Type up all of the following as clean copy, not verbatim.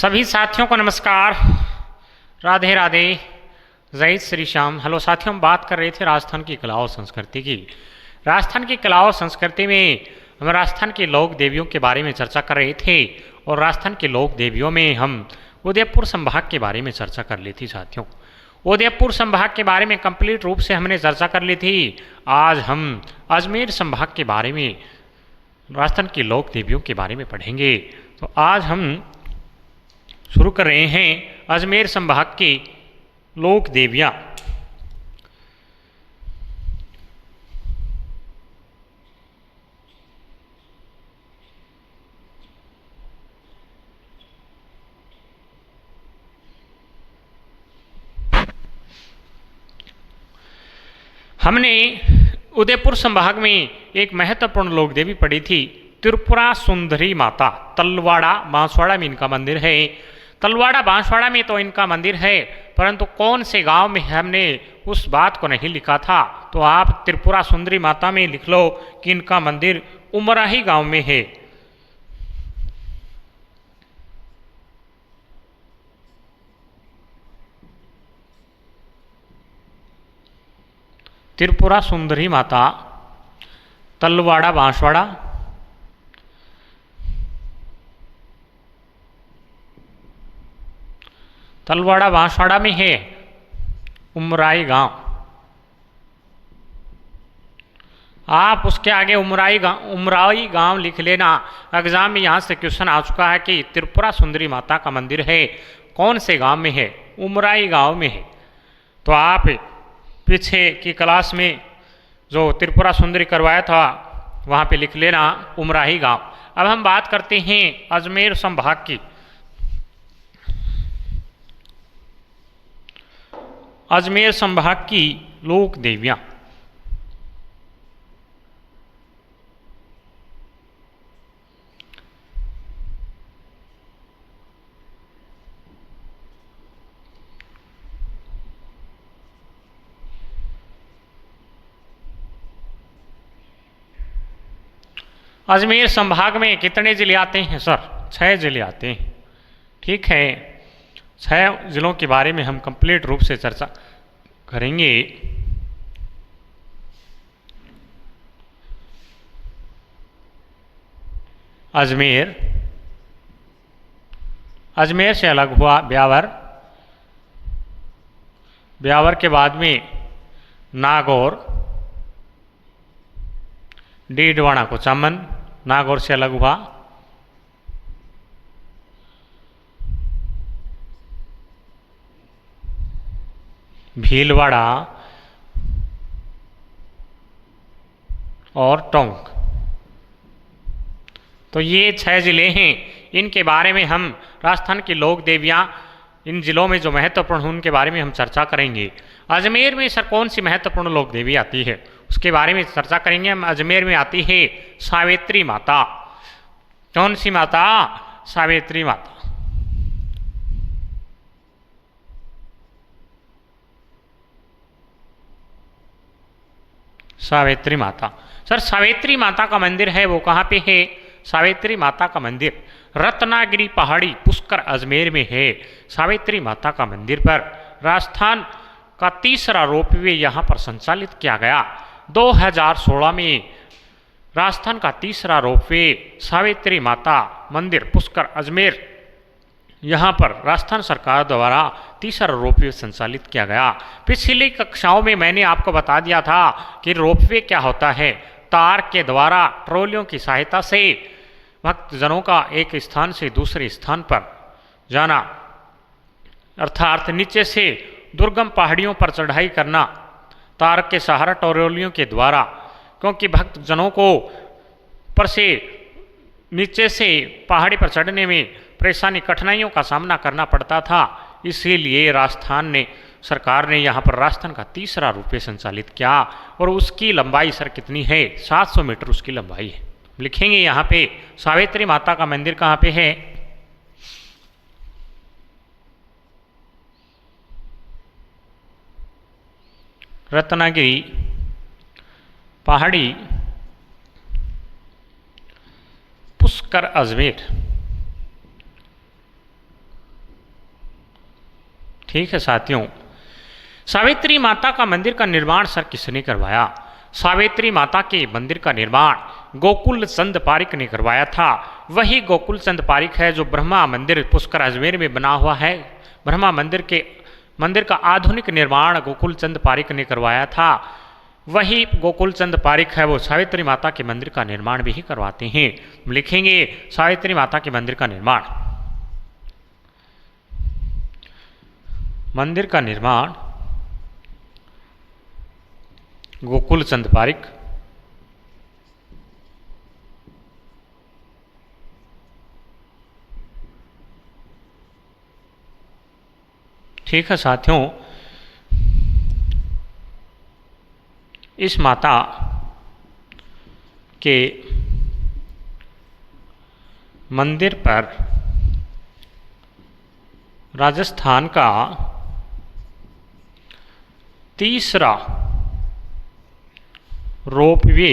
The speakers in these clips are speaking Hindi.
सभी साथियों को नमस्कार, राधे राधे, जय श्री श्याम। हेलो साथियों, हम बात कर रहे थे राजस्थान की कला और संस्कृति की। राजस्थान की कला और संस्कृति में हम राजस्थान के लोक देवियों के बारे में चर्चा कर रहे थे और राजस्थान के लोक देवियों में हम उदयपुर संभाग के बारे में चर्चा कर ली थी। साथियों, उदयपुर संभाग के बारे में कंप्लीट रूप से हमने चर्चा कर ली थी। आज हम अजमेर संभाग के बारे में, राजस्थान की लोक देवियों के बारे में पढ़ेंगे। तो आज हम शुरू कर रहे हैं अजमेर संभाग की लोक देवियाँ। हमने उदयपुर संभाग में एक महत्वपूर्ण लोक देवी पढ़ी थी, त्रिपुरा सुंदरी माता। तलवाड़ा बांसवाड़ा में इनका मंदिर है। तलवाड़ा बांसवाड़ा में तो इनका मंदिर है, परंतु कौन से गांव में हमने उस बात को नहीं लिखा था। तो आप त्रिपुरा सुंदरी माता में लिख लो कि इनका मंदिर उमराही गांव में है। त्रिपुरा सुंदरी माता, तलवाड़ा बांसवाड़ा, तलवाड़ा बांसवाड़ा में है उमराई गांव। आप उसके आगे उमराई गांव लिख लेना। एग्जाम में यहाँ से क्वेश्चन आ चुका है कि त्रिपुरा सुंदरी माता का मंदिर है, कौन से गांव में है? उमराई गांव में है। तो आप पीछे की क्लास में जो त्रिपुरा सुंदरी करवाया था वहाँ पे लिख लेना उमराही गांव। अब हम बात करते हैं अजमेर संभाग की। अजमेर संभाग की लोक देवियाँ। अजमेर संभाग में कितने जिले आते हैं सर? 6 जिले आते हैं। ठीक है, 6 जिलों के बारे में हम कंप्लीट रूप से चर्चा करेंगे। अजमेर, अजमेर से अलग हुआ ब्यावर, ब्यावर के बाद में नागौर, डीडवाना को चमन, नागौर से अलग हुआ। भीलवाड़ा और टोंक। तो ये 6 जिले हैं। इनके बारे में हम राजस्थान की लोक देवियाँ, इन जिलों में जो महत्वपूर्ण हैं उनके बारे में हम चर्चा करेंगे। अजमेर में सर कौन सी महत्वपूर्ण लोक देवी आती है उसके बारे में चर्चा करेंगे हम। अजमेर में आती है सावित्री माता। कौन सी माता? सावित्री माता। सावित्री माता। सर सावित्री माता का मंदिर है वो कहाँ पे है? सावित्री माता का मंदिर रत्नागिरी पहाड़ी पुष्कर अजमेर में है। सावित्री माता का मंदिर पर राजस्थान का तीसरा रोपवे यहाँ पर संचालित किया गया। 2016 में राजस्थान का तीसरा रोपवे सावित्री माता मंदिर पुष्कर अजमेर, यहाँ पर राजस्थान सरकार द्वारा तीसरा रोपवे संचालित किया गया। पिछली कक्षाओं में मैंने आपको बता दिया था कि रोपवे क्या होता है। तार के द्वारा ट्रॉलियों की सहायता से भक्तजनों का एक स्थान से दूसरे स्थान पर जाना, अर्थात नीचे से दुर्गम पहाड़ियों पर चढ़ाई करना तार के सहारा ट्रॉलियों के द्वारा, क्योंकि भक्तजनों को पर से नीचे से पहाड़ी पर चढ़ने में परेशानी, कठिनाइयों का सामना करना पड़ता था। इसीलिए राजस्थान ने, सरकार ने यहाँ पर राजस्थान का तीसरा रोपवे संचालित किया। और उसकी लंबाई सर कितनी है? 700 मीटर उसकी लंबाई है। लिखेंगे यहाँ पे सावित्री माता का मंदिर कहाँ पे है? रत्नागिरी पहाड़ी पुष्कर अजमेर। ठीक है साथियों, सावित्री माता का मंदिर का निर्माण सर किसने करवाया? सावित्री माता के मंदिर का निर्माण गोकुल चंद पारिक ने करवाया था। वही गोकुल चंद पारिक है जो ब्रह्मा मंदिर पुष्कर अजमेर में बना हुआ है। ब्रह्मा मंदिर का आधुनिक निर्माण गोकुल चंद पारिक ने करवाया था। वही गोकुल चंद पारिक है वो सावित्री माता के मंदिर का निर्माण भी करवाते हैं। लिखेंगे सावित्री माता के मंदिर का निर्माण, मंदिर का निर्माण गोकुल चंद पारिक। ठीक है साथियों, इस माता के मंदिर पर राजस्थान का तीसरा रोपवे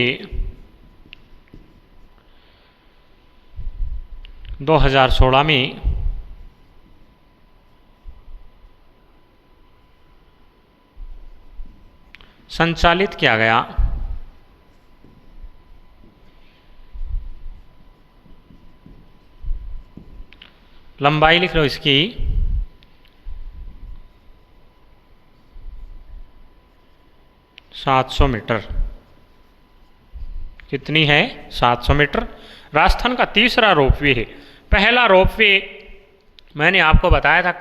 2016 में संचालित किया गया। लंबाई लिख लो इसकी 700 मीटर। कितनी है? 700 मीटर। राजस्थान का तीसरा रोपवे है। पहला रोपवे मैंने आपको बताया था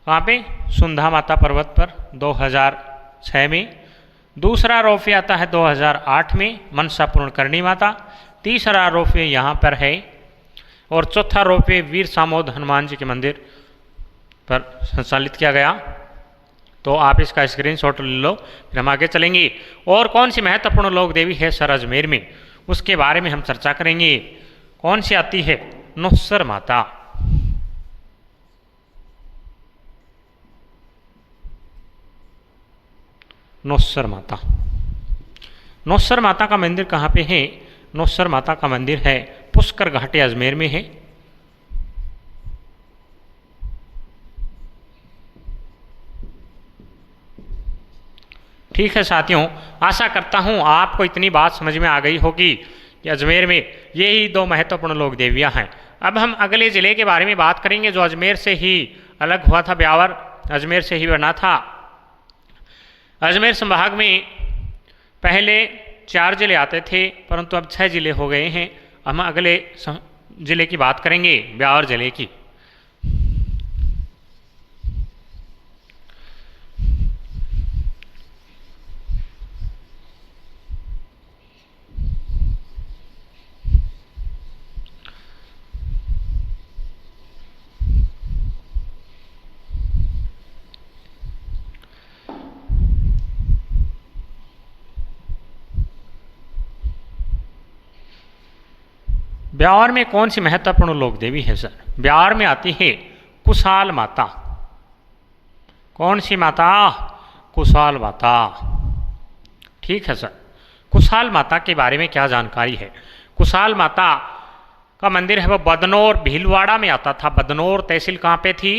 वहाँ पे सुंधा माता पर्वत पर 2006 में। दूसरा रोपवे आता है 2008 में मनसा पूर्णकर्णी माता। तीसरा रोपवे यहाँ पर है और चौथा रोपवे वीर सामोद हनुमान जी के मंदिर पर संचालित किया गया। तो आप इसका स्क्रीनशॉट ले लो, फिर हम आगे चलेंगे। और कौन सी महत्वपूर्ण लोक देवी है सर अजमेर में, उसके बारे में हम चर्चा करेंगे। कौन सी आती है? नौसर माता। नौसर माता। नौसर माता का मंदिर कहाँ पे है? नौसर माता का मंदिर है पुष्कर घाटी अजमेर में है। ठीक है साथियों, आशा करता हूँ आपको इतनी बात समझ में आ गई होगी कि अजमेर में यही दो महत्वपूर्ण लोक देवियाँ हैं। अब हम अगले ज़िले के बारे में बात करेंगे जो अजमेर से ही अलग हुआ था। ब्यावर अजमेर से ही बना था। अजमेर संभाग में पहले 4 जिले आते थे परंतु अब 6 जिले हो गए हैं। हम अगले ज़िले की बात करेंगे, ब्यावर जिले की। ब्यावर में कौन सी महत्वपूर्ण लोक देवी है सर? ब्यावर में आती है कुशाल माता। कौन सी माता? कुशाल माता। ठीक है सर, कुशाल माता के बारे में क्या जानकारी है? कुशाल माता का मंदिर है वो बदनौर भीलवाड़ा में आता था। बदनौर तहसील कहाँ पे थी?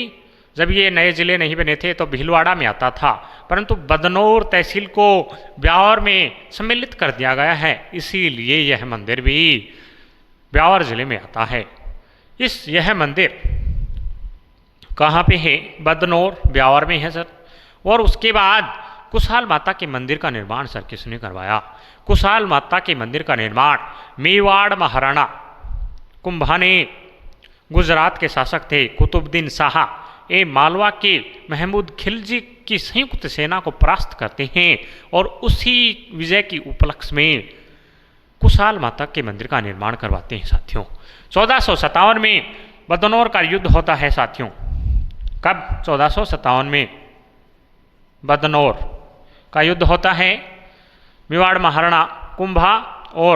जब ये नए ज़िले नहीं बने थे तो भीलवाड़ा में आता था, परंतु बदनौर तहसील को ब्यावर में सम्मिलित कर दिया गया है, इसीलिए यह मंदिर भी ब्यावर जिले में आता है। यह मंदिर कहाँ पे है? बदनौर ब्यावर में है सर। और उसके बाद कुशाल माता के मंदिर का निर्माण सर किसने करवाया? कुशाल माता के मंदिर का निर्माण मेवाड़ महाराणा कुंभा ने, गुजरात के शासक थे कुतुबुद्दीन शाह ए मालवा के महमूद खिलजी की संयुक्त सेना को परास्त करते हैं और उसी विजय की उपलक्ष्य में कुशाल माता के मंदिर का निर्माण करवाते हैं साथियों। 1457 में बदनौर का युद्ध होता है साथियों। कब? 1457 में बदनौर का युद्ध होता है। मेवाड़ महाराणा कुंभा और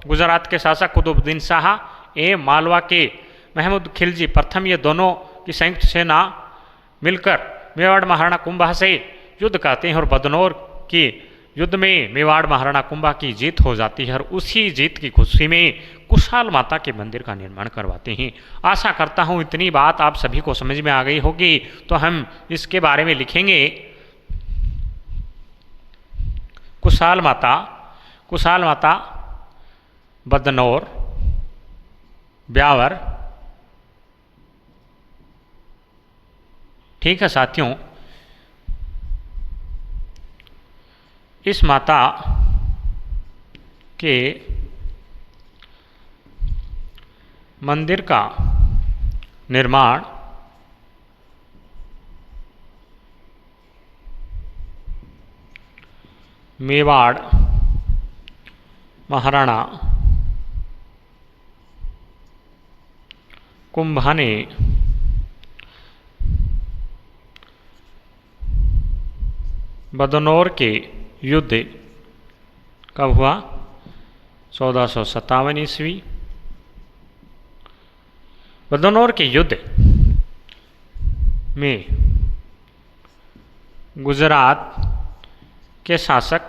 गुजरात के शासक कुतुबुद्दीन शाह ए मालवा के महमूद खिलजी प्रथम, ये दोनों की संयुक्त सेना मिलकर मेवाड़ महाराणा कुंभा से युद्ध करते हैं और बदनौर की युद्ध में मेवाड़ महाराणा कुंभा की जीत हो जाती है और उसी जीत की खुशी में कुशाल माता के मंदिर का निर्माण करवाते हैं। आशा करता हूँ इतनी बात आप सभी को समझ में आ गई होगी। तो हम इसके बारे में लिखेंगे कुशाल माता बदनौर ब्यावर। ठीक है साथियों, इस माता के मंदिर का निर्माण मेवाड़ महाराणा कुंभा ने बदनौर के युद्ध कब हुआ? 1457 ईस्वी। बदनौर के युद्ध में गुजरात के शासक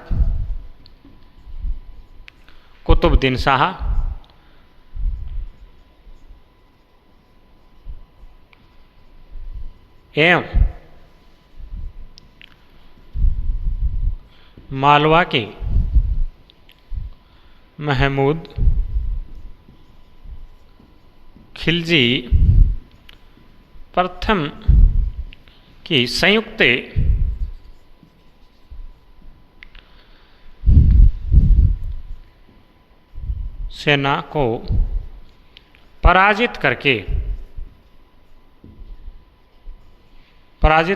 कुतुबुद्दीन शाह एवं मालवा के महमूद खिलजी प्रथम की संयुक्त सेना को पराजित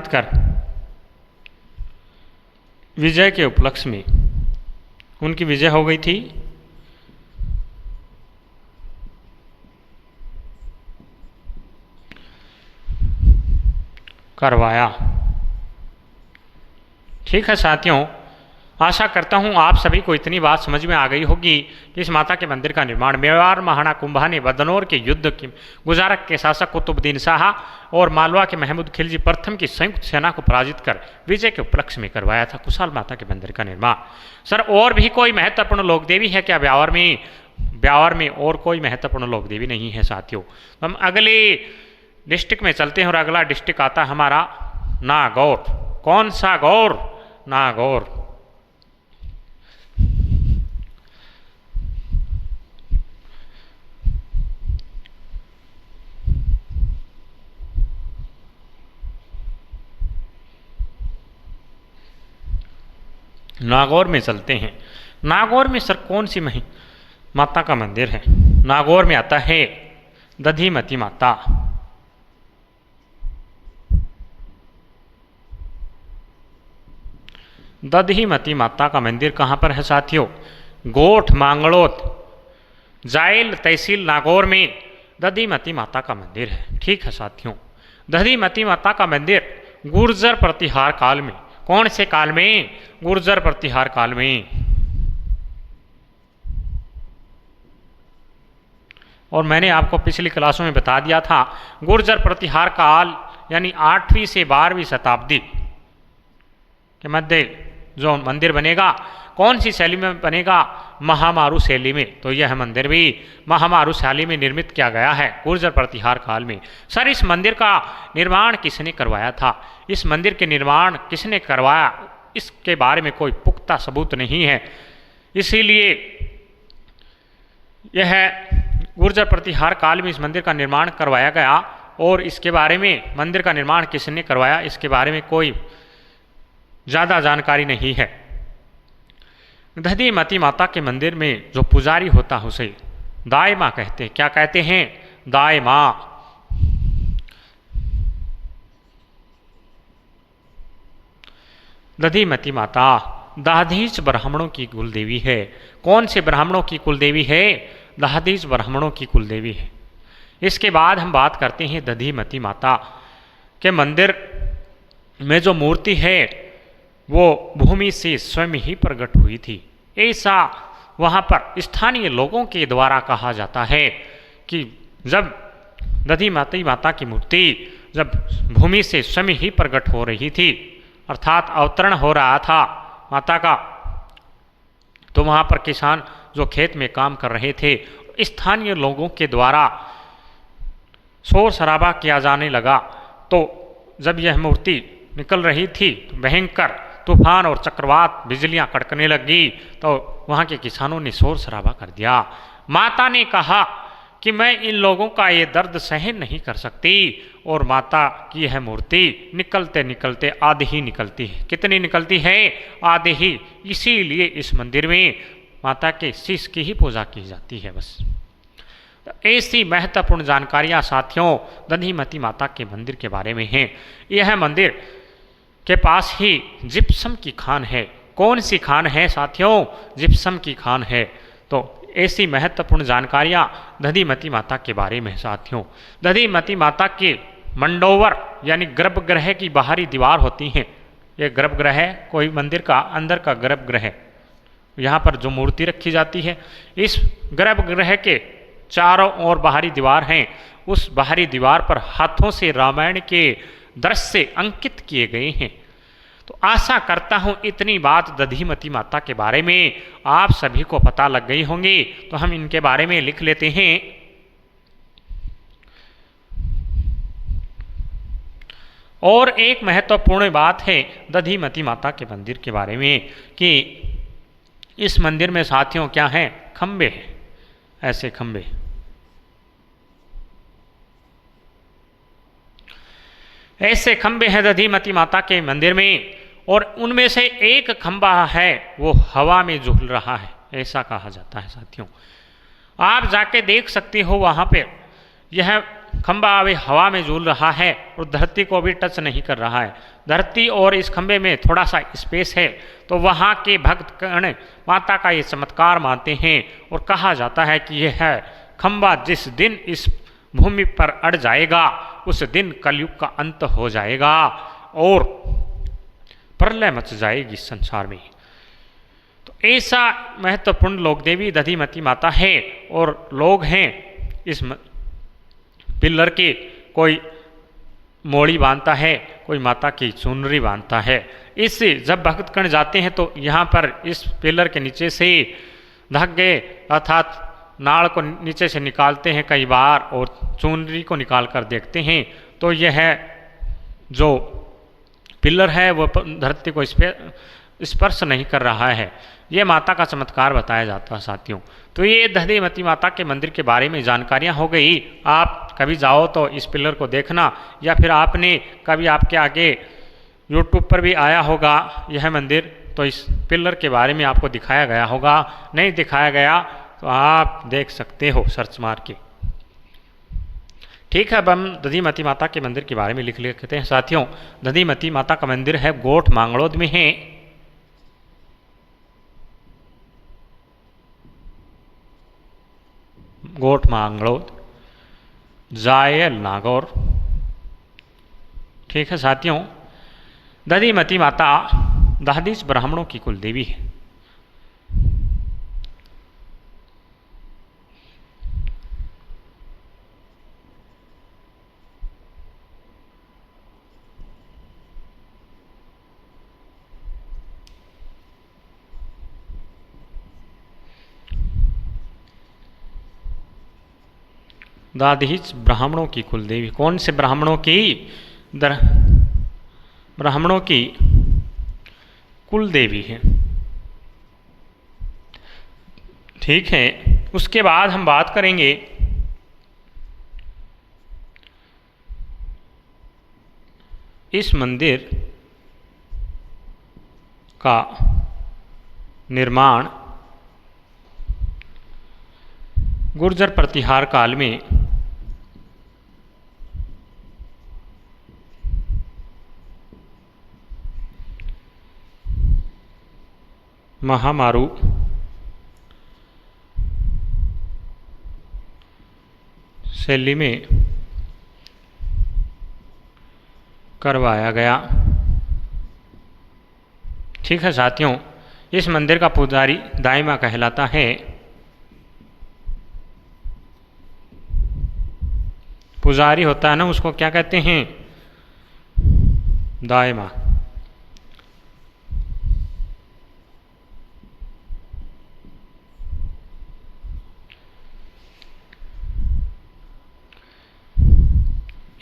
कर विजय के उपलक्ष्य में उनकी विजय हो गई थी। करवाया। ठीक है साथियों, आशा करता हूँ आप सभी को इतनी बात समझ में आ गई होगी कि इस माता के मंदिर का निर्माण मेवाड़ महाराणा कुंभा ने बदनौर के युद्ध की गुजरात के शासक कुतुबुद्दीन शाह और मालवा के महमूद खिलजी प्रथम की संयुक्त सेना को पराजित कर विजय के उपलक्ष्य में करवाया था कुशाल माता के मंदिर का निर्माण। सर और भी कोई महत्वपूर्ण लोक देवी है क्या ब्यावर में? ब्यावर में और कोई महत्वपूर्ण लोक देवी नहीं है साथियों। हम अगले डिस्ट्रिक्ट में चलते हैं और अगला डिस्ट्रिक्ट आता है हमारा नागौर। कौन सा गौर? नागौर। नागौर में चलते हैं। नागौर में सर कौन सी माता का मंदिर है? नागौर में आता है दधिमती माता। दधिमती माता का मंदिर कहाँ पर है साथियों? गोठ मांगड़ोत जायल तहसील नागौर में दधिमती माता का मंदिर है। ठीक है साथियों, दधिमती माता का मंदिर गुर्जर प्रतिहार काल में, कौन से काल में? गुर्जर प्रतिहार काल में। और मैंने आपको पिछली क्लासों में बता दिया था गुर्जर प्रतिहार काल यानी 8वीं से 12वीं शताब्दी के मध्य जो मंदिर बनेगा कौन सी शैली में बनेगा? महामारू शैली में। तो यह मंदिर भी महामारू शैली में निर्मित किया गया है गुर्जर प्रतिहार काल में। सर इस मंदिर का निर्माण किसने करवाया था? इस मंदिर के निर्माण किसने करवाया इसके बारे में कोई पुख्ता सबूत नहीं है, इसीलिए यह गुर्जर प्रतिहार काल में इस मंदिर का निर्माण करवाया गया। और इसके बारे में मंदिर का निर्माण किसने करवाया इसके बारे में कोई ज़्यादा जानकारी नहीं है। दधिमती माता के मंदिर में जो पुजारी होता है उसे दाई माँ कहते हैं। क्या कहते हैं? दाई माँ। दधिमती माता दहधीच ब्राह्मणों की कुलदेवी है। कौन से ब्राह्मणों की कुलदेवी है? दहधीच ब्राह्मणों की कुलदेवी है। इसके बाद हम बात करते हैं दधिमती माता के मंदिर में जो मूर्ति है वो भूमि से स्वयं ही प्रकट हुई थी, ऐसा वहाँ पर स्थानीय लोगों के द्वारा कहा जाता है कि जब दधिमती माता की मूर्ति जब भूमि से स्वयं ही प्रकट हो रही थी, अर्थात अवतरण हो रहा था माता का, तो वहाँ पर किसान जो खेत में काम कर रहे थे, स्थानीय लोगों के द्वारा शोर शराबा किया जाने लगा। तो जब यह मूर्ति निकल रही थी तो भयंकर तूफान और चक्रवात बिजलियां कड़कने लगी, तो वहाँ के किसानों ने शोर शराबा कर दिया। माता ने कहा कि मैं इन लोगों का ये दर्द सहन नहीं कर सकती, और माता की यह मूर्ति निकलते निकलते आधे ही निकलती है। कितनी निकलती है? आधे ही। इसीलिए इस मंदिर में माता के शीश की ही पूजा की जाती है। बस ऐसी महत्वपूर्ण जानकारियाँ साथियों दधिमती माता के मंदिर के बारे में हैं। यह मंदिर के पास ही जिप्सम की खान है। कौन सी खान है साथियों? जिप्सम की खान है। तो ऐसी महत्वपूर्ण जानकारियाँ दधिमती माता के बारे में साथियों। दधिमती माता के मंडोवर यानी गर्भगृह की बाहरी दीवार होती हैं। ये गर्भगृह है, कोई मंदिर का अंदर का गर्भगृह, यहाँ पर जो मूर्ति रखी जाती है, इस गर्भगृह के चारों ओर बाहरी दीवार हैं। उस बाहरी दीवार पर हाथों से रामायण के दृश्य अंकित किए गए हैं। तो आशा करता हूँ इतनी बात दधिमती माता के बारे में आप सभी को पता लग गई होंगी। तो हम इनके बारे में लिख लेते हैं। और एक महत्वपूर्ण बात है दधिमती माता के मंदिर के बारे में कि इस मंदिर में साथियों क्या हैं? खंबे हैं, ऐसे खंबे। ऐसे खंबे हैं दधिमती माता के मंदिर में, और उनमें से एक खंबा है वो हवा में झूल रहा है, ऐसा कहा जाता है साथियों। आप जाके देख सकते हो वहाँ पे यह खंबा अभी हवा में झूल रहा है और धरती को भी टच नहीं कर रहा है। धरती और इस खंबे में थोड़ा सा स्पेस है। तो वहाँ के भक्तगण माता का ये चमत्कार मानते हैं, और कहा जाता है कि यह खंबा जिस दिन इस भूमि पर अड़ जाएगा उस दिन कलयुग का अंत हो जाएगा और प्रलय मच जाएगी संसार में। तो ऐसा महत्वपूर्ण लोक देवी दधिमती माता है, और लोग हैं इस पिल्लर के, कोई मोड़ी बांधता है, कोई माता की चुनरी बांधता है। इससे जब भक्तगण जाते हैं तो यहाँ पर इस पिल्लर के नीचे से धागे अर्थात नाड़ को नीचे से निकालते हैं कई बार, और चुनरी को निकाल कर देखते हैं तो यह जो पिल्लर है वो धरती को स्पर्श नहीं कर रहा है। ये माता का चमत्कार बताया जाता है साथियों। तो ये दधिमती माता के मंदिर के बारे में जानकारियाँ हो गई। आप कभी जाओ तो इस पिल्लर को देखना, या फिर आपने कभी आपके आगे यूट्यूब पर भी आया होगा यह मंदिर, तो इस पिल्लर के बारे में आपको दिखाया गया होगा। नहीं दिखाया गया तो आप देख सकते हो सर्च मार के। ठीक है, अब हम दधिमती माता के मंदिर के बारे में लिख लेते हैं साथियों। दधिमती माता का मंदिर है गोठ मांगड़ोद में है। गोठ मांगड़ोद, जायल नागौर। ठीक है साथियों, दधिमती माता दहदीच ब्राह्मणों की कुल देवी है। दहदीच ब्राह्मणों की कुल देवी। कौन से ब्राह्मणों की? ब्राह्मणों की कुल देवी है। ठीक है, उसके बाद हम बात करेंगे इस मंदिर का निर्माण गुर्जर प्रतिहार काल में महामारू शैली में करवाया गया। ठीक है साथियों, इस मंदिर का पुजारी दाइमा कहलाता है। पुजारी होता है ना, उसको क्या कहते हैं? दाइमा।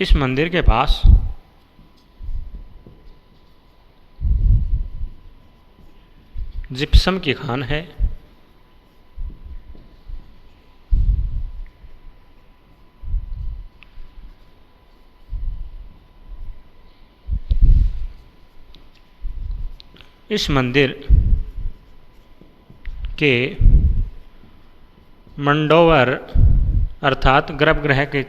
इस मंदिर के पास जिप्सम की खान है। इस मंदिर के मंडोवर अर्थात गर्भगृह के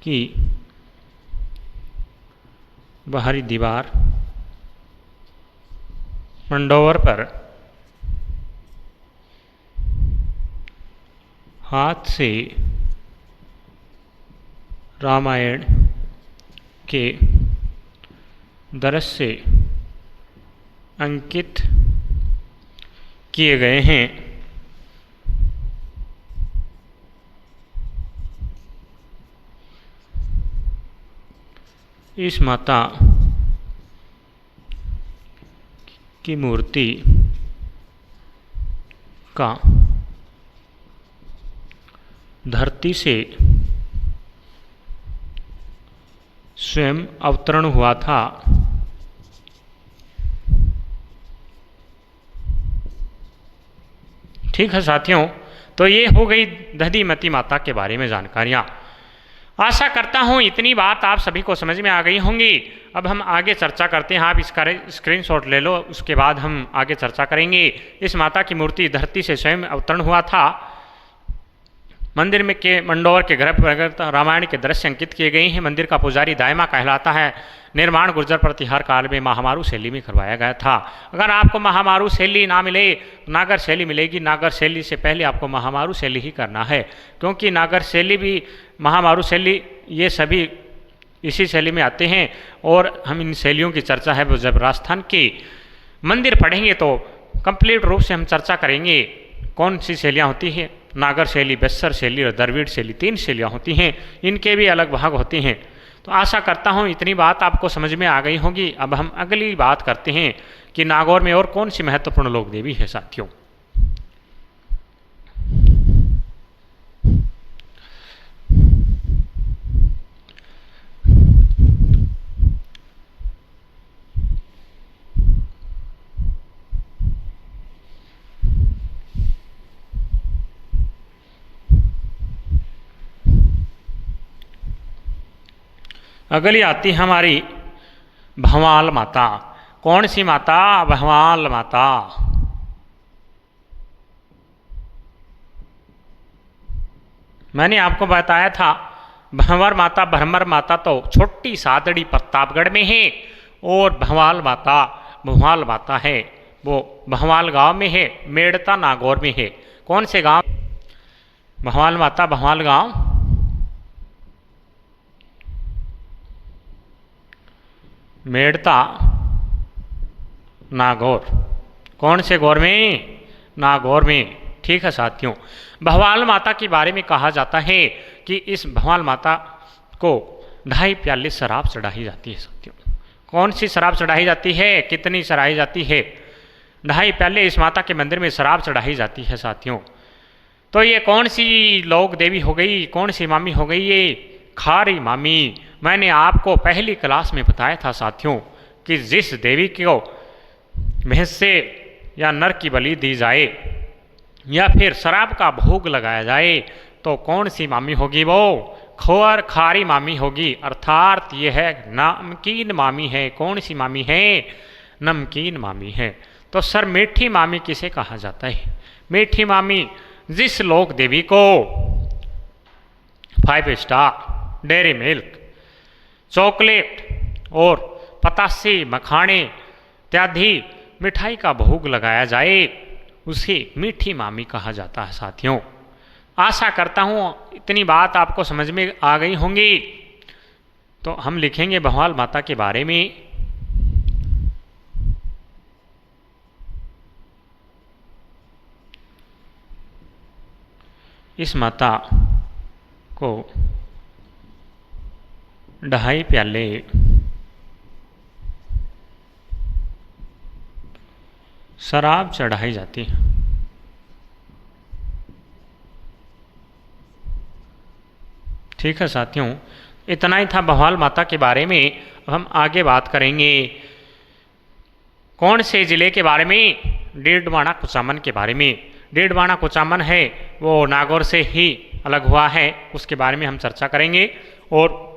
की बाहरी दीवार मंडोवर पर हाथ से रामायण के दृश्य अंकित किए गए हैं। इस माता की मूर्ति का धरती से स्वयं अवतरण हुआ था। ठीक है साथियों, तो ये हो गई दधिमती माता के बारे में जानकारियाँ। आशा करता हूँ इतनी बात आप सभी को समझ में आ गई होंगी। अब हम आगे चर्चा करते हैं। आप इसका स्क्रीनशॉट ले लो, उसके बाद हम आगे चर्चा करेंगे। इस माता की मूर्ति धरती से स्वयं अवतरण हुआ था। मंदिर में के मंडोर के गर्भ रामायण के दृश्य अंकित किए गए हैं। मंदिर का पुजारी दायमा कहलाता है। निर्माण गुर्जर प्रतिहार काल में महामारू शैली में करवाया गया था। अगर आपको महामारू शैली ना मिले नागर शैली मिलेगी। नागर शैली से पहले आपको महामारू शैली ही करना है, क्योंकि नागर शैली भी महामारू शैली ये सभी इसी शैली में आते हैं। और हम इन शैलियों की चर्चा है वो जब राजस्थान के मंदिर पढ़ेंगे तो कंप्लीट रूप से हम चर्चा करेंगे कौन सी शैलियाँ होती हैं। नागर शैली, बस्तर शैली और द्रविड़ शैली 3 शैलियाँ होती हैं। इनके भी अलग भाग होते हैं। तो आशा करता हूँ इतनी बात आपको समझ में आ गई होगी। अब हम अगली बात करते हैं कि नागौर में और कौन सी महत्वपूर्ण लोक देवी है साथियों। अगली आती है हमारी भंवाल माता। कौन सी माता? भंवाल माता। मैंने आपको बताया था भंवर माता, भ्रमर माता तो छोटी सादड़ी प्रतापगढ़ में है, और भंवाल माता है वो भंवाल गांव में है, मेड़ता नागौर में है। कौन से गांव? भंवाल माता भंवाल गांव मेड़ता नागौर। कौन से गौर में? नागौर में। ठीक है साथियों, भंवाल माता के बारे में कहा जाता है कि इस भंवाल माता को 2.5 प्याले शराब चढ़ाई जाती है साथियों। कौन सी शराब चढ़ाई जाती है? कितनी चढ़ाई जाती है? 2.5 प्याले इस माता के मंदिर में शराब चढ़ाई जाती है साथियों। तो ये कौन सी लोक देवी हो गई? कौन सी मामी हो गई? ये खारी मामी। मैंने आपको पहली क्लास में बताया था साथियों कि जिस देवी को भैंस से या नर की बलि दी जाए या फिर शराब का भोग लगाया जाए तो कौन सी मामी होगी? वो खारी मामी होगी, अर्थात ये है नमकीन मामी है। कौन सी मामी है? नमकीन मामी है। तो सर मीठी मामी किसे कहा जाता है? मीठी मामी जिस लोक देवी को 5 स्टार, डेयरी मिल्क, चॉकलेट और पतासे, मखाने इत्यादि मिठाई का भोग लगाया जाए उसे मीठी मामी कहा जाता है साथियों। आशा करता हूँ इतनी बात आपको समझ में आ गई होंगी। तो हम लिखेंगे भंवाल माता के बारे में। इस माता को 2.5 प्याले शराब चढ़ाई जाती है। ठीक है साथियों, इतना ही था बवाल माता के बारे में। अब हम आगे बात करेंगे कौन से ज़िले के बारे में, डेढ़वाड़ा कुचामन के बारे में। डेढ़वाड़ा कुचामन है वो नागौर से ही अलग हुआ है, उसके बारे में हम चर्चा करेंगे। और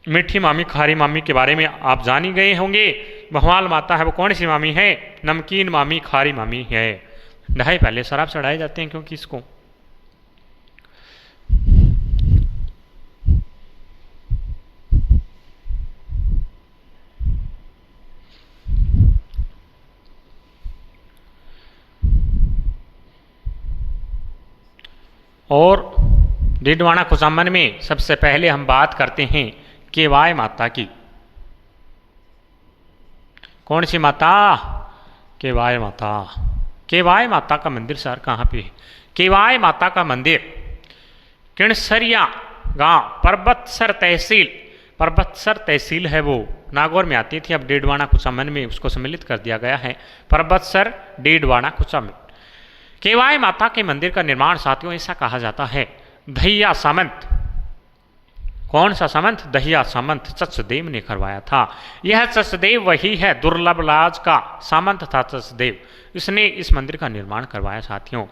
मीठी मामी खारी मामी के बारे में आप जान ही गए होंगे। भवाल माता है वो कौन सी मामी है, नमकीन मामी खारी मामी है। ढाई पहले शराब चढ़ाए जाते हैं क्योंकि इसको। और डेढ़वाड़ा कुचामन में सबसे पहले हम बात करते हैं केवाय माता की। कौन सी माता, केवाय माता। केवाय माता का मंदिर सर कहाँ पे है? केवाय माता का मंदिर किणसरिया गांव, परबतसर तहसील है वो, नागौर में आती थी। अब डेढ़वाड़ा कुचामन में उसको सम्मिलित कर दिया गया है, परबतसर डेढ़वाड़ा कुचामन। केवाय माता के मंदिर का निर्माण साथियों ऐसा कहा जाता है दहिया सामंत। कौन सा सामंत? दहिया सामंत चचदेव ने करवाया था। यह चचदेव वही है, दुर्लभ राज का सामंत था चचदेव, इसने इस मंदिर का निर्माण करवाया साथियों।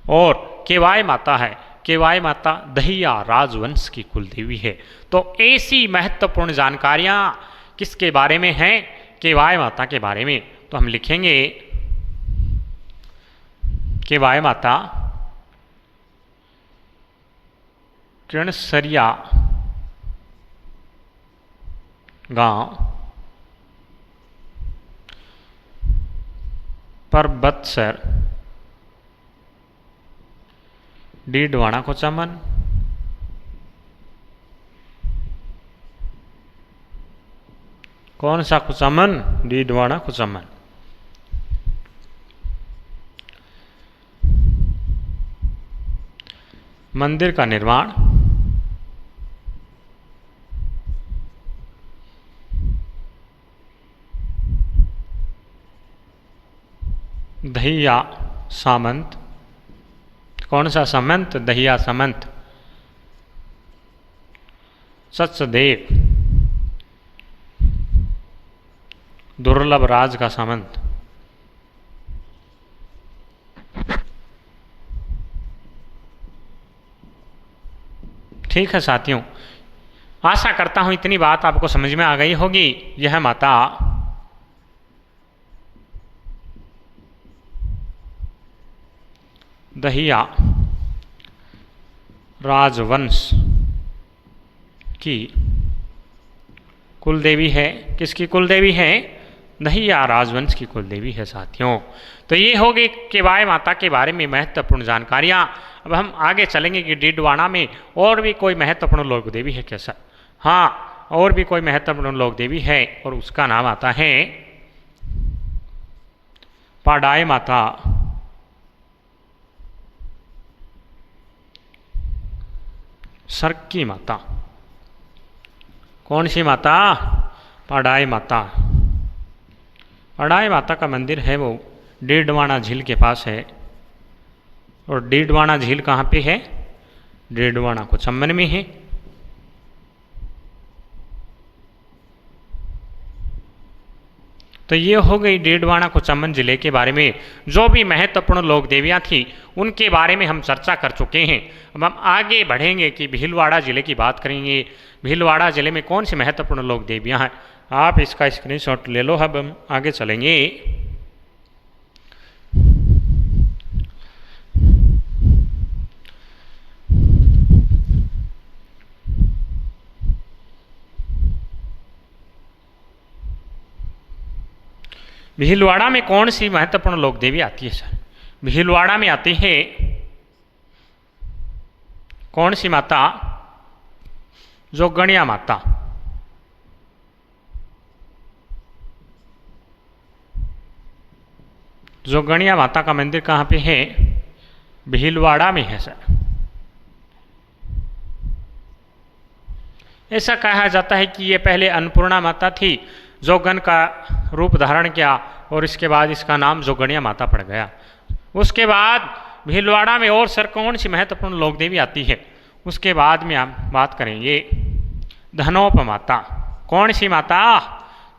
और केवाय माता है, केवाय माता दहिया राजवंश की कुलदेवी है। तो ऐसी महत्वपूर्ण जानकारियां किसके बारे में हैं? केवाय माता के बारे में। तो हम लिखेंगे केवाय माता किणसरिया गांव, परबतसर डेढ़वाड़ा कुचामन। कौन सा कुचामन? डेढ़वाड़ा कुचामन। मंदिर का निर्माण दहिया सामंत। कौन सा सामंत? दहिया सामंत सचदेव, दुर्लभ राज का सामंत। ठीक है साथियों, आशा करता हूं इतनी बात आपको समझ में आ गई होगी। यह माता दहिया राजवंश की कुलदेवी है। किसकी कुलदेवी है? दहिया राजवंश की कुलदेवी है साथियों। तो ये हो गई केवाय माता के बारे में महत्वपूर्ण जानकारियाँ। अब हम आगे चलेंगे कि डेढ़वाड़ा में और भी कोई महत्वपूर्ण लोक देवी है कैसा? हाँ, और भी कोई महत्वपूर्ण लोक देवी है और उसका नाम आता है पाडाई माता। सरकी माता। कौन सी माता? पाडाई माता। पाडाई माता का मंदिर है वो डेढ़वाड़ा झील के पास है। और डेढ़वाड़ा झील कहाँ पे है? डेढ़वाड़ा कुचामन में है। तो ये हो गई डेढ़वाड़ा कुचामन जिले के बारे में जो भी महत्वपूर्ण लोक देवियाँ थी उनके बारे में हम चर्चा कर चुके हैं। अब हम आगे बढ़ेंगे कि भीलवाड़ा जिले की बात करेंगे। भीलवाड़ा जिले में कौन सी महत्वपूर्ण लोक देवियाँ हैं? आप इसका स्क्रीनशॉट ले लो। अब हम आगे चलेंगे। भीलवाड़ा में कौन सी महत्वपूर्ण लोक देवी आती है सर? भीलवाड़ा में आती है कौन सी माता? जोगणिया माता। जोगणिया माता का मंदिर कहाँ पे है? भीलवाड़ा में है सर। ऐसा कहा जाता है कि ये पहले अन्नपूर्णा माता थी, जोगन का रूप धारण किया और इसके बाद इसका नाम जोगणिया माता पड़ गया। उसके बाद भीलवाड़ा में और सर कौन सी महत्वपूर्ण लोक देवी आती है? उसके बाद में हम बात करेंगे धनोप माता। कौन सी माता?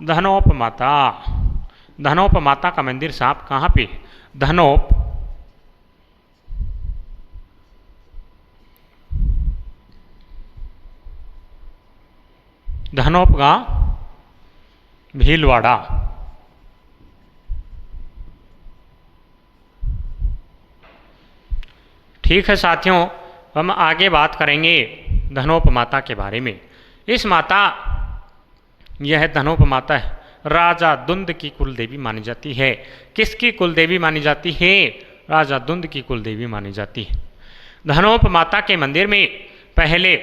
धनोप माता। धनोप माता का मंदिर साहब कहाँ पे? धनोप धनोप गांव भीलवाड़ा। ठीक है साथियों, हम आगे बात करेंगे धनोप माता के बारे में। इस माता, यह धनोप माता है, राजा दुंद की कुल देवी मानी जाती है। किसकी कुल देवी मानी जाती है? राजा दुंद की कुल देवी मानी जाती है। धनोप माता के मंदिर में पहले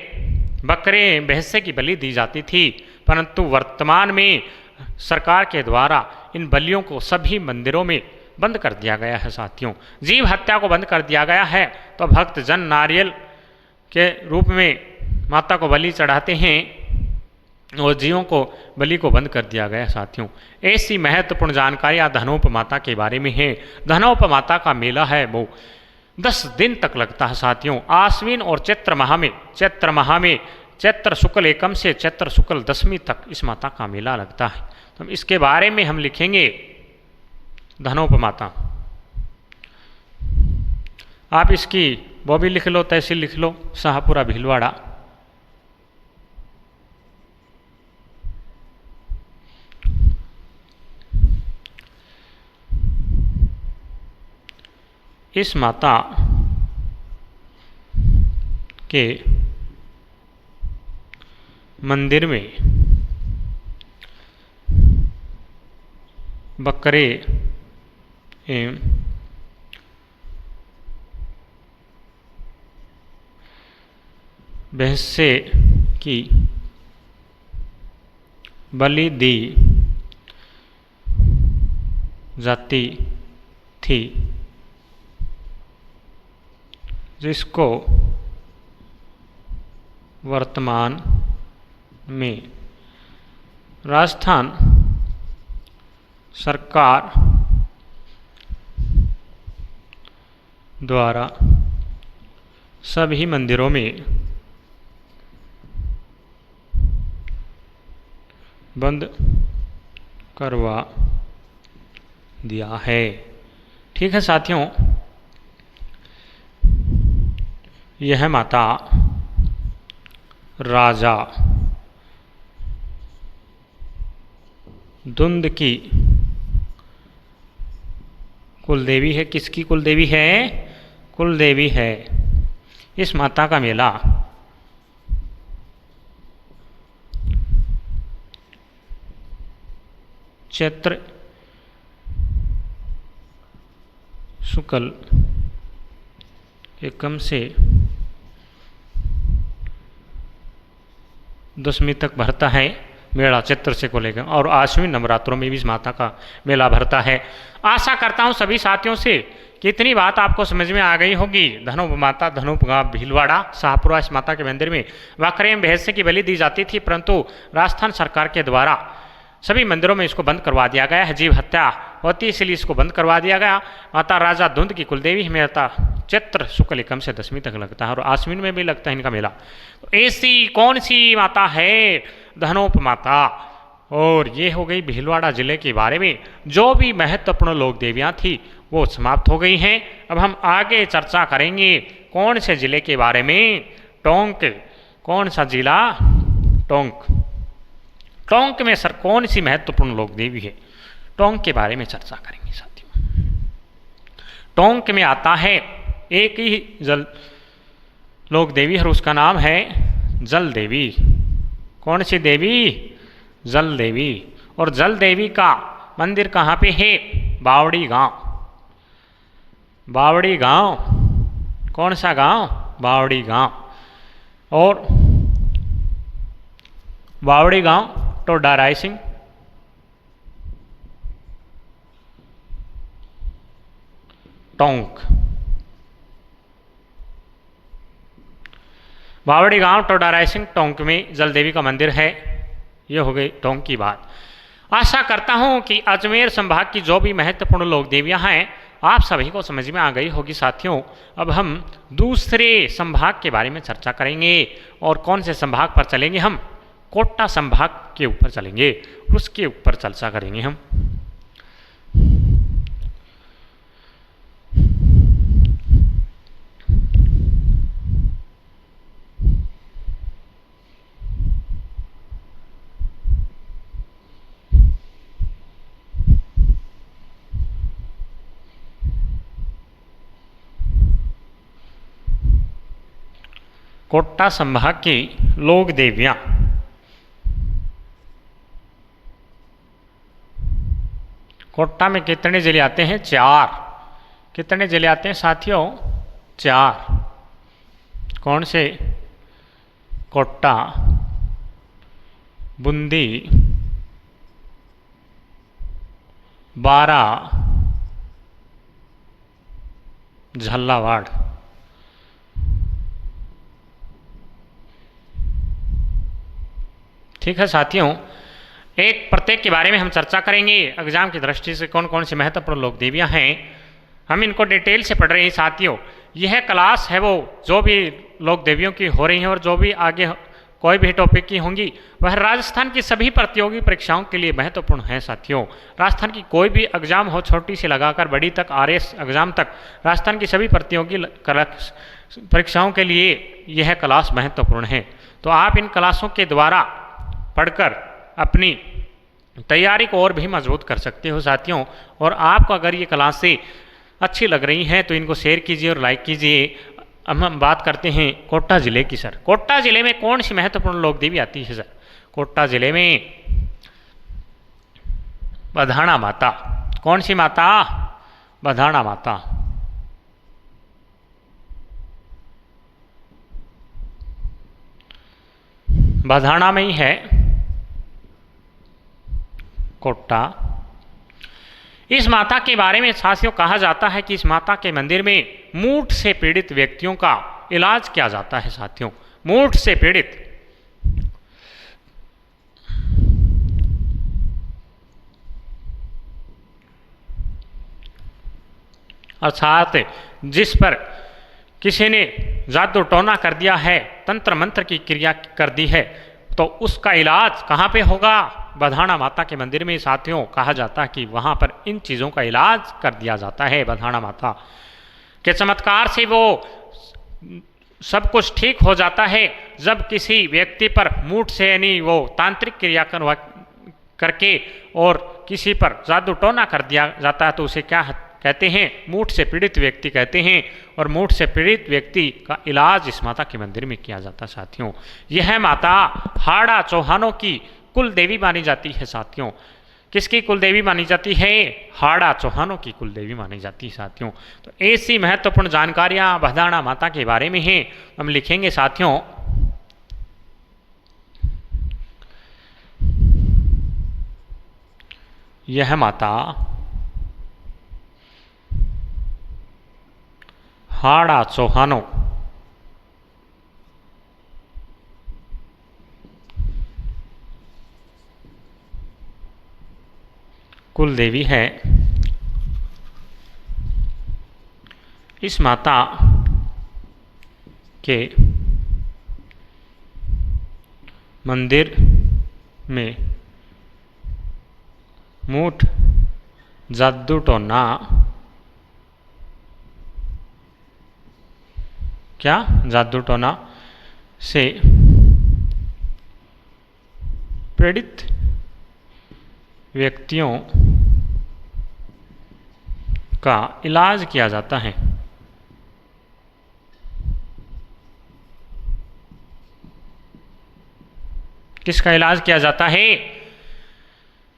बकरे भैंसे की बलि दी जाती थी, परंतु वर्तमान में सरकार के द्वारा इन बलियों को सभी मंदिरों में बंद कर दिया गया है साथियों। जीव हत्या को बंद कर दिया गया है, तो भक्त जन नारियल के रूप में माता को बलि चढ़ाते हैं और जीवों को बलि को बंद कर दिया गया साथियों। ऐसी महत्वपूर्ण जानकारियाँ धनोप माता के बारे में है। धनोप माता का मेला है वो 10 दिन तक लगता है साथियों। आश्विन और चैत्र माह में चैत्र शुक्ल एकम से चैत्र शुक्ल दशमी तक इस माता का मेला लगता है। तो इसके बारे में हम लिखेंगे धनोप माता। आप इसकी वो भी लिख लो, तहसील लिख लो, शाहपुरा भीलवाड़ा। इस माता के मंदिर में बकरे एवं भैंसे की बलि दी जाती थी, जिसको वर्तमान में राजस्थान सरकार द्वारा सभी मंदिरों में बंद करवा दिया है। ठीक है साथियों, यह माता राजा दुंद की कुलदेवी है। किसकी कुलदेवी है? कुलदेवी है। इस माता का मेला चैत्र शुक्ल एकम से दशमी तक भरता है मेला, चैत्र से को लेकर, और आश्विन नवरात्रों में भी इस माता का मेला भरता है। आशा करता हूँ सभी साथियों से कि इतनी बात आपको समझ में आ गई होगी। धनोप माता, धनोप गांव भीलवाड़ा, शाहपुरा। इस माता के मंदिर में बकरे भैंसे की बलि दी जाती थी, परंतु राजस्थान सरकार के द्वारा सभी मंदिरों में इसको बंद करवा दिया गया है। जीव हत्या होती है, इसलिए इसको बंद करवा दिया गया। माता राजा धुंद की कुलदेवी मेला चैत्र शुक्ल एकम से दशमी तक लगता है और आश्विन में भी लगता है इनका मेला। तो ऐसी कौन सी माता है? धनोप माता। और ये हो गई भीलवाड़ा जिले के बारे में जो भी महत्वपूर्ण लोक देवियाँ थी वो समाप्त हो गई हैं। अब हम आगे चर्चा करेंगे कौन से जिले के बारे में? टोंक। कौन सा जिला? टोंक। टोंक में सर कौन सी महत्वपूर्ण लोक देवी है? टोंक के बारे में चर्चा करेंगे साथियों। टोंक में आता है एक ही जल लोक देवी और उसका नाम है जल देवी। कौन सी देवी? जल देवी। और जल देवी का मंदिर कहाँ पे है? बावड़ी गांव। बावड़ी गांव। कौन सा गांव? बावड़ी गांव। और बावड़ी गांव टोडा रायसिंह। टोंक। बावड़ी गांव टोडा रायसिंह टोंक में जल देवी का मंदिर है। ये हो गई टोंक की बात। आशा करता हूं कि अजमेर संभाग की जो भी महत्वपूर्ण लोक देवियां हैं आप सभी को समझ में आ गई होगी साथियों। अब हम दूसरे संभाग के बारे में चर्चा करेंगे और कौन से संभाग पर चलेंगे, हम कोटा संभाग के ऊपर चलेंगे, उसके ऊपर चर्चा करेंगे हम। कोटा संभाग की लोक देवियां। कोटा में कितने जिले आते हैं? 4। कितने जिले आते हैं साथियों? 4। कौन से? कोटा, बूंदी, बारा, झालावाड़। ठीक है साथियों, एक प्रत्येक के बारे में हम चर्चा करेंगे। एग्जाम की दृष्टि से कौन कौन सी महत्वपूर्ण लोक देवियां हैं हम इनको डिटेल से पढ़ रहे हैं साथियों। यह क्लास है वो जो भी लोक देवियों की हो रही हैं और जो भी आगे कोई भी टॉपिक की होंगी वह राजस्थान की सभी प्रतियोगी परीक्षाओं के लिए महत्वपूर्ण है साथियों। राजस्थान की कोई भी एग्जाम हो, छोटी से लगाकर बड़ी तक, आरएस एग्जाम तक, राजस्थान की सभी प्रतियोगी परीक्षाओं के लिए यह क्लास महत्वपूर्ण है। तो आप इन क्लासों के द्वारा पढ़कर अपनी तैयारी को और भी मजबूत कर सकते हो साथियों। और आपको अगर ये क्लासें अच्छी लग रही हैं तो इनको शेयर कीजिए और लाइक कीजिए। अब हम बात करते हैं कोटा जिले की। सर कोटा जिले में कौन सी महत्वपूर्ण लोक देवी आती है? सर कोटा जिले में बधाना माता। कौन सी माता? बधाना माता। बधाना में ही है कोटा। इस माता के बारे में साथियों कहा जाता है कि इस माता के मंदिर में मूठ से पीड़ित व्यक्तियों का इलाज किया जाता है साथियों। मूठ से पीड़ित अर्थात जिस पर किसी ने जादू टोना कर दिया है, तंत्र मंत्र की क्रिया कर दी है, तो उसका इलाज कहाँ पे होगा? बधाना माता के मंदिर में साथियों कहा जाता है कि वहाँ पर इन चीज़ों का इलाज कर दिया जाता है। बधाना माता के चमत्कार से वो सब कुछ ठीक हो जाता है। जब किसी व्यक्ति पर मूठ से यानी वो तांत्रिक क्रिया करके और किसी पर जादू टोना कर दिया जाता है तो उसे क्या कहते हैं? मूठ से पीड़ित व्यक्ति कहते हैं। और मूठ से पीड़ित व्यक्ति का इलाज इस माता के मंदिर में किया जाता है साथियों। यह माता हाड़ा चौहानों की कुल देवी मानी जाती है साथियों। किसकी कुल देवी मानी जाती है? हाड़ा चौहानों की कुल देवी मानी जाती है साथियों। तो ऐसी महत्वपूर्ण जानकारियां बधाना माता के बारे में हैं, हम लिखेंगे साथियों। यह माता हाड़ा चौहानों कुल देवी है। इस माता के मंदिर में मूठ, जादू टोना, क्या जादू टोना से पीड़ित व्यक्तियों का इलाज किया जाता है। किसका इलाज किया जाता है?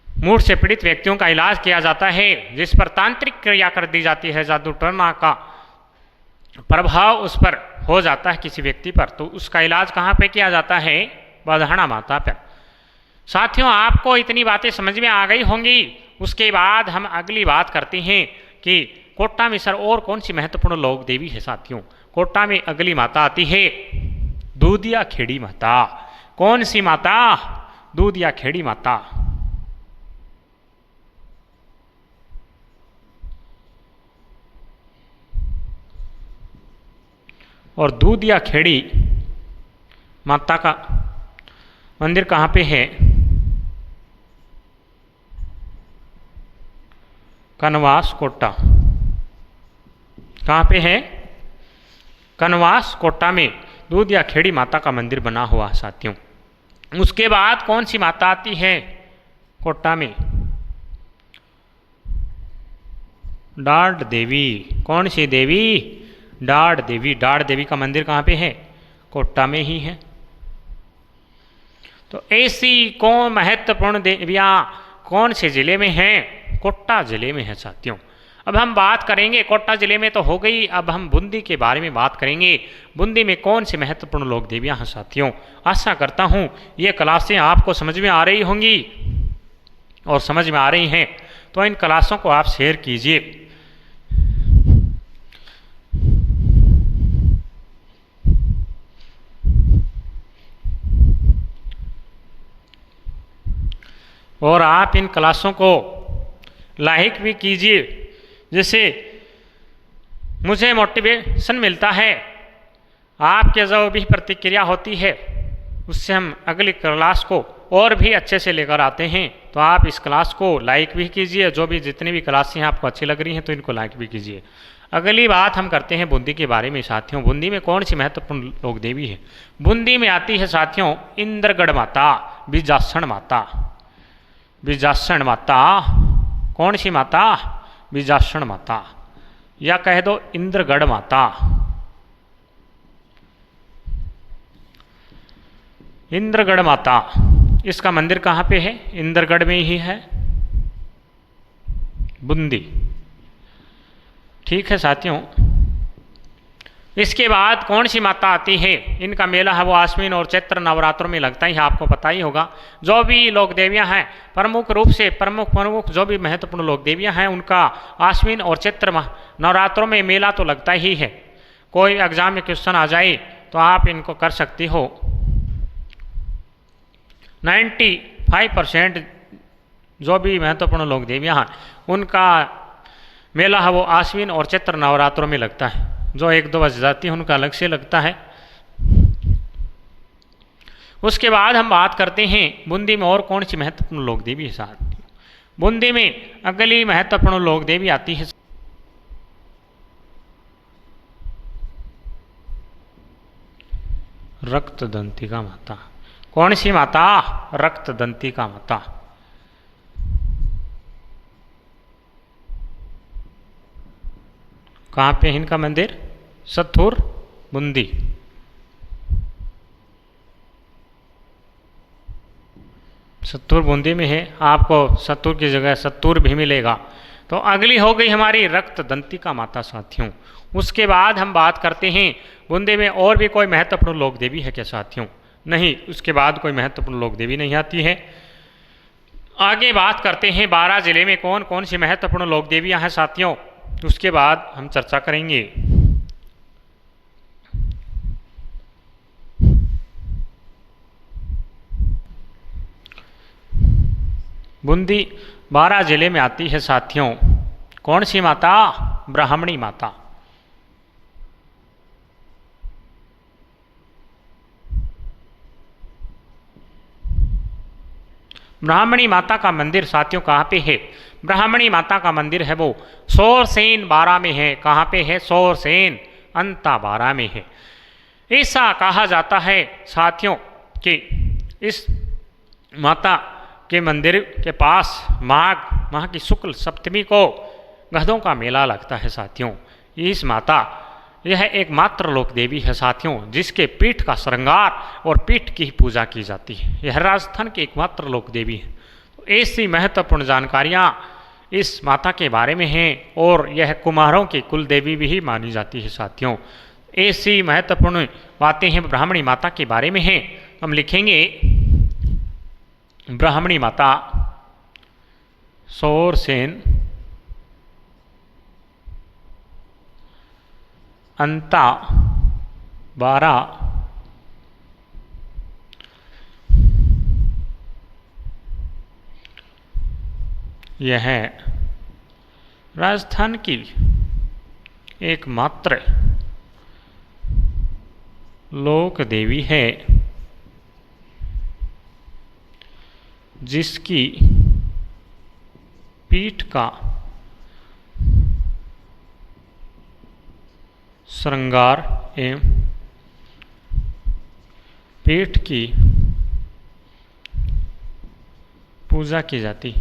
मूठ से पीड़ित व्यक्तियों का इलाज किया जाता है जिस पर तांत्रिक क्रिया कर दी जाती है, जादू टोना का प्रभाव उस पर हो जाता है किसी व्यक्ति पर, तो उसका इलाज कहाँ पे किया जाता है? बधाना माता पर। साथियों आपको इतनी बातें समझ में आ गई होंगी। उसके बाद हम अगली बात करते हैं कि कोटा में सर और कौन सी महत्वपूर्ण लोक देवी है साथियों। कोटा में अगली माता आती है दूधिया खेड़ी माता। कौन सी माता? दूधिया खेड़ी माता। और दूधिया खेड़ी माता का मंदिर कहाँ पे है? कनवास कोटा। कहाँ पे है? कनवास कोटा में दूधिया खेड़ी माता का मंदिर बना हुआ साथियों। उसके बाद कौन सी माता आती है कोटा में? डाढ़ देवी। कौन सी देवी? डाढ़ देवी। डाढ़ देवी का मंदिर कहाँ पे है? कोटा में ही है। तो ऐसी कौन महत्वपूर्ण देवियाँ कौन से जिले में हैं? कोटा जिले में है साथियों। अब हम बात करेंगे, कोटा जिले में तो हो गई, अब हम बूंदी के बारे में बात करेंगे। बूंदी में कौन सी महत्वपूर्ण लोक देवियाँ हैं साथियों? आशा करता हूँ ये क्लासें आपको समझ में आ रही होंगी, और समझ में आ रही हैं तो इन क्लासों को आप शेयर कीजिए। और आप इन क्लासों को लाइक भी कीजिए, जिससे मुझे मोटिवेशन मिलता है। आपके जो भी प्रतिक्रिया होती है उससे हम अगली क्लास को और भी अच्छे से लेकर आते हैं। तो आप इस क्लास को लाइक भी कीजिए, जो भी जितनी भी क्लासें आपको अच्छी लग रही हैं तो इनको लाइक भी कीजिए। अगली बात हम करते हैं बूंदी के बारे में साथियों। बूंदी में कौन सी महत्वपूर्ण लोक देवी है? बूंदी में आती है साथियों इंद्रगढ़ माता, बीजासन माता। बीजासन माता। कौन सी माता? बीजासन माता, या कह दो इंद्रगढ़ माता। इंद्रगढ़ माता, इसका मंदिर कहाँ पे है? इंद्रगढ़ में ही है, बूंदी। ठीक है साथियों। इसके बाद कौन सी माता आती है? इनका मेला है वो आश्विन और चैत्र नवरात्रों में लगता ही है, आपको पता ही होगा। जो भी लोक देवियाँ हैं प्रमुख रूप से प्रमुख जो भी महत्वपूर्ण लोक देवियाँ हैं उनका आश्विन और चैत्र नवरात्रों में मेला तो लगता ही है। कोई एग्जाम में क्वेश्चन आ जाए तो आप इनको कर सकती हो। 95% जो भी महत्वपूर्ण लोक देवियाँ हैं उनका मेला है वो आश्विन और चैत्र नवरात्रों में लगता है। जो एक दो बज जाती है उनका अलग से लगता है। उसके बाद हम बात करते हैं बूंदी में और कौन सी महत्वपूर्ण लोक देवी है साथ। बूंदी में अगली महत्वपूर्ण लोक देवी आती है रक्तदंतिका माता। कौन सी माता? रक्तदंतिका माता। कहाँ पे है इनका मंदिर? सत्तूर, बूंदी। सत्तूर बूंदी में है, आपको सत्तूर की जगह सत्तूर भी मिलेगा। तो अगली हो गई हमारी रक्तदंतिका माता साथियों। उसके बाद हम बात करते हैं बूंदी में और भी कोई महत्वपूर्ण लोक देवी है क्या साथियों? नहीं, उसके बाद कोई महत्वपूर्ण लोक देवी नहीं आती है। आगे बात करते हैं 12 जिले में कौन कौन सी महत्वपूर्ण लोक देवियाँ हैं साथियों, उसके बाद हम चर्चा करेंगे। बूंदी 12 जिले में आती है साथियों। कौन सी माता? ब्राह्मणी माता। ब्राह्मणी माता का मंदिर साथियों कहाँ पे है? ब्राह्मणी माता का मंदिर है वो सोरसेन 12 में है। कहाँ पे है? सोरसेन अंता 12 में है। ऐसा कहा जाता है साथियों कि इस माता के मंदिर के पास माघ की शुक्ल सप्तमी को गधों का मेला लगता है साथियों। इस माता यह एकमात्र लोक देवी है साथियों जिसके पीठ का श्रृंगार और पीठ की पूजा की जाती है। यह राजस्थान की एकमात्र लोक देवी है। तो ऐसी महत्वपूर्ण जानकारियाँ इस माता के बारे में हैं और यह कुम्हारों की कुल देवी भी मानी जाती है साथियों। ऐसी महत्वपूर्ण बातें हैं ब्राह्मणी माता के बारे में हैं। हम लिखेंगे ब्राह्मणी माता सोरसेन अंता 12 यह राजस्थान की एकमात्र लोक देवी है जिसकी पीठ का श्रृंगार एवं पीठ की पूजा की जाती।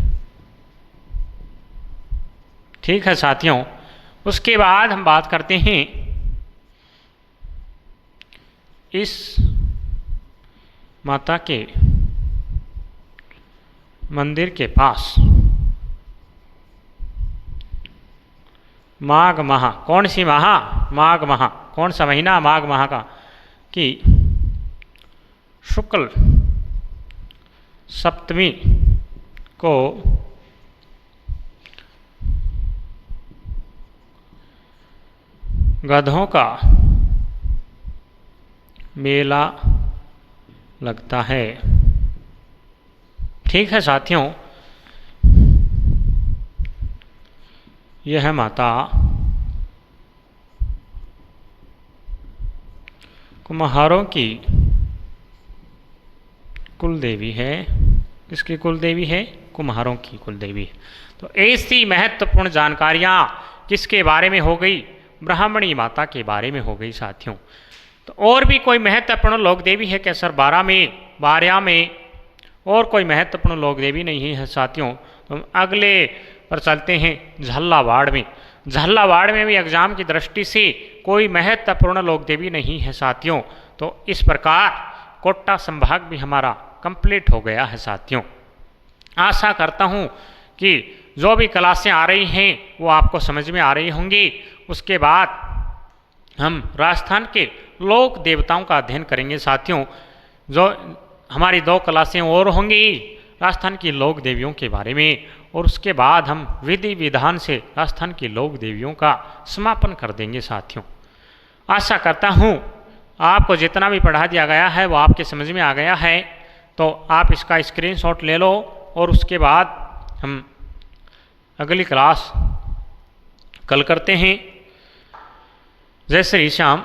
ठीक है साथियों, उसके बाद हम बात करते हैं इस माता के मंदिर के पास माघ माह, कौन सी माह? माघ माह। कौन सा महीना? माघ माह का कि शुक्ल सप्तमी को गधों का मेला लगता है। ठीक है साथियों, यह माता कुम्हारों की कुल देवी है। किसकी कुल देवी है? कुम्हारों की कुल देवी है। तो ऐसी महत्वपूर्ण जानकारियाँ किसके बारे में हो गई? ब्राह्मणी माता के बारे में हो गई साथियों। तो और भी कोई महत्वपूर्ण लोक देवी है क्या सर? बारया में और कोई महत्वपूर्ण लोक देवी नहीं है साथियों। तो हम अगले पर चलते हैं झालावाड़ में। झालावाड़ में भी एग्जाम की दृष्टि से कोई महत्वपूर्ण लोक देवी नहीं है साथियों। तो इस प्रकार कोटा संभाग भी हमारा कंप्लीट हो गया है साथियों। आशा करता हूँ कि जो भी क्लासें आ रही हैं वो आपको समझ में आ रही होंगी। उसके बाद हम राजस्थान के लोक देवताओं का अध्ययन करेंगे साथियों। जो हमारी 2 क्लासें और होंगी राजस्थान की लोक देवियों के बारे में, और उसके बाद हम विधि विधान से राजस्थान की लोक देवियों का समापन कर देंगे साथियों। आशा करता हूँ आपको जितना भी पढ़ा दिया गया है वो आपके समझ में आ गया है। तो आप इसका स्क्रीनशॉट ले लो और उसके बाद हम अगली क्लास कल करते हैं। जय श्री श्याम।